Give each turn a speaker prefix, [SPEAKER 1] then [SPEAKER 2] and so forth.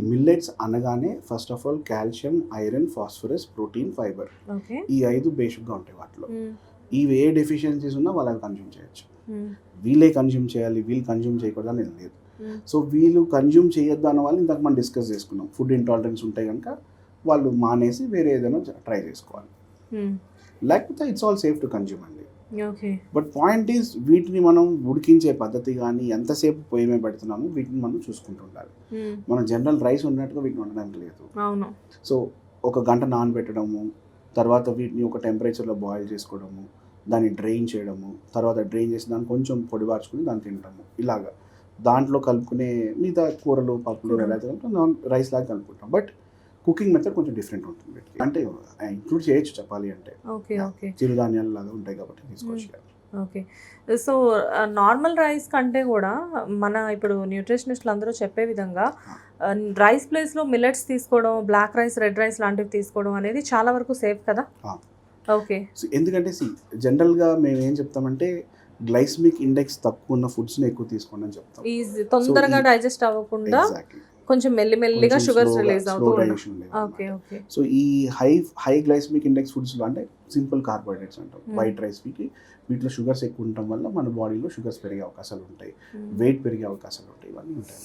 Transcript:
[SPEAKER 1] Millets అనగానే first of all calcium, iron, phosphorus, protein, fibre,
[SPEAKER 2] okay.
[SPEAKER 1] ఈ 5 బేసిక్గా ఉంటాయి వాటిలో. ఇవి ఏ డెఫిషియన్సీస్ ఉన్నా వాళ్ళు అవి కన్జ్యూమ్ చేయొచ్చు. వీళ్ళే కన్జ్యూమ్ చేయాలి, వీళ్ళు కన్జ్యూమ్ చేయకూడదు అనేది లేదు. సో వీళ్ళు కన్జ్యూమ్ చేయొద్దు అన్న వాళ్ళు ఇంతకు మనం డిస్కస్ చేసుకున్నాం. ఫుడ్ ఇంటాలరెన్స్ ఉంటే కనుక వాళ్ళు మానేసి వేరే ఏదైనా ట్రై చేసుకోవాలి. లేకపోతే it's all safe to consume అండి. బట్ పాయింట్ ఈజ్ వీటిని మనం ఉడికించే పద్ధతి కానీ ఎంతసేపు పొయ్యి మీద పెడుతున్నాము వీటిని మనం చూసుకుంటూ ఉండాలి. మనం జనరల్ రైస్ ఉన్నట్టుగా వీటిని వండడానికి లేదు. సో ఒక గంట నానబెట్టడము, తర్వాత వీటిని ఒక టెంపరేచర్లో బాయిల్ చేసుకోవడము, దాన్ని డ్రైన్ చేయడము, తర్వాత డ్రైన్ చేసి దాన్ని కొంచెం పొడిబార్చుకుని దాన్ని తింటాము. ఇలాగా దాంట్లో కలుపుకునే మిగతా కూరలు, పప్పులు ఎలా రైస్ లాగా కలుపుకుంటాం. బట్ కుకింగ్ మెథడ్ కొంచెం డిఫరెంట్ ఉంటుంది. అంటే ఇంక్లూడ్ చేయొచ్చు చెప్పాలి అంటే. చిరుధాన్యాలు లాగా ఉంటాయి కాబట్టి తీసుకోవచ్చు.
[SPEAKER 2] ఓకే. సో నార్మల్ రైస్ కంటే కూడా మన ఇప్పుడు న్యూట్రిషనిస్టులు అందరూ చెప్పే విధంగా రైస్ ప్లేస్లో మిల్లెట్స్ తీసుకోవడం, బ్లాక్ రైస్, రెడ్ రైస్ లాంటివి తీసుకోవడం అనేది చాలా వరకు సేఫ్ కదా? ఓకే.
[SPEAKER 1] ఎందుకంటే జనరల్గా మేము ఏం చెప్తామంటే గ్లైసమిక్ ఇండెక్స్ తక్కువ ఉన్న ఫుడ్స్ని ఎక్కువ తీసుకోండి అని చెప్తాం.
[SPEAKER 2] తొందరగా డైజెస్ట్ అవ్వకుండా కొంచెం మెల్లిమెల్లిగా షుగర్స్ రిలీజ్ అవుతూ ఉంటాయి.
[SPEAKER 1] సో ఈ హై గ్లైసమిక్ ఇండెక్స్ ఫుడ్స్లో అంటే సింపుల్ కార్బోహైడ్రేట్స్ అంటాం. వైట్ రైస్ వీటిలో షుగర్స్ ఎక్కువ ఉండటం వల్ల మన బాడీలో షుగర్స్ పెరిగే అవకాశాలు ఉంటాయి, వెయిట్ పెరిగే అవకాశాలు ఉంటాయి, ఇవన్నీ ఉంటాయి.